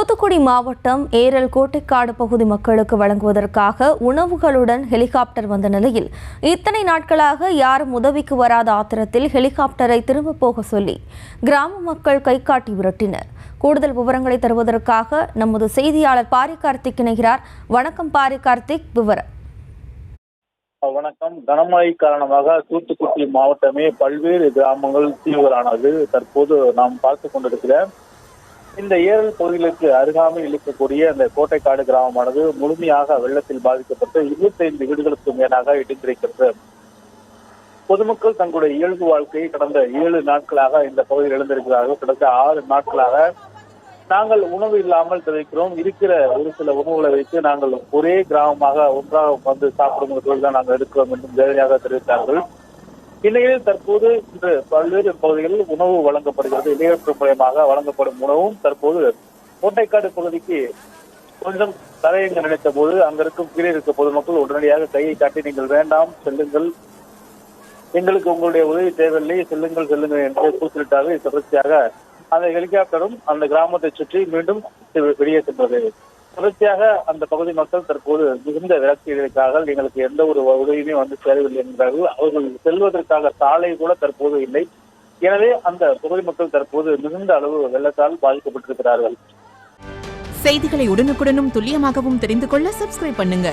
தூத்துக்குடி மாவட்டம் ஏரல் கோட்டைக்காடு பகுதி மக்களுக்கு வழங்குவதற்காக உணவுகளுடன் ஹெலிகாப்டர் வந்த நிலையில் இத்தனை நாட்களாக யாரும் உதவிக்கு வராத ஆத்திரத்தில் ஹெலிகாப்டரை திரும்ப போக சொல்லி கிராம மக்கள் கைகாட்டி விரட்டினர். கூடுதல் விவரங்களை தருவதற்காக நமது செய்தியாளர் பாரி கார்த்திக் இணைகிறார். வணக்கம் பாரி கார்த்திக், விவரம். வணக்கம். கனமழை காரணமாக தூத்துக்குடி மாவட்டமே பல்வேறு கிராமங்கள் தீவுகளானது தற்போது நாம் பார்த்து கொண்டிருக்கிறோம். இந்த ஏரல் பகுதிகளுக்கு அருகாமையில் இருக்கக்கூடிய அந்த கோட்டைக்காடு கிராமமானது முழுமையாக வெள்ளத்தில் பாதிக்கப்பட்டு 25 வீடுகளுக்கு மேலாக இடிந்திருக்கிறது. பொதுமக்கள் தங்களுடைய இயல்பு வாழ்க்கையை கடந்த 7 நாட்களாக இந்த பகுதியில் இழந்திருக்கிறார்கள். கடந்த 6 நாட்களாக நாங்கள் உணவு இல்லாமல் தவிர்க்கிறோம். இருக்கிற ஒரு சில உணவுகளை வைத்து நாங்கள் ஒரே கிராமமாக ஒன்றாக வந்து சாப்பிடும் தொழில் தான் நாங்கள் எடுக்கிறோம் என்றும் வேதனையாக தெரிவித்தார்கள். இந்நிலையில் தற்போது இன்று பல்வேறு பகுதிகளில் உணவு வழங்கப்படுகிறது. இணையற்ற மூலமாக வழங்கப்படும் உணவும் தற்போது கோட்டைக்காடு பகுதிக்கு கொஞ்சம் தரையங்க நினைத்த போது அங்கிருக்கும் கீழே இருக்க பொதுமக்கள் உடனடியாக கையை காட்டி நீங்கள் வேண்டாம், செல்லுங்கள், எங்களுக்கு உங்களுடைய உதவி தேவையில்லை, செல்லுங்கள் செல்லுங்கள் என்று கூச்சலிட்டார்கள். தொடர்ச்சியாக அந்த ஹெலிகாப்டரும் அந்த கிராமத்தை சுற்றி மீண்டும் வெளியே சென்றது. தொடர்ச்சியாக அந்த பகுதி மக்கள் தற்போது மிகுந்த விரக்திகளுக்காக எங்களுக்கு எந்த ஒரு உதவியுமே வந்து சேரவில்லை என்கிறார்கள். அவர்கள் செல்வதற்காக சாலை கூட தற்போது இல்லை. எனவே அந்த பகுதி மக்கள் தற்போது மிகுந்த அளவு வெள்ளத்தால் பாதிக்கப்பட்டிருக்கிறார்கள். செய்திகளை உடனுக்குடனும் துல்லியமாகவும் தெரிந்து கொள்ள சப்ஸ்கிரைப் பண்ணுங்க.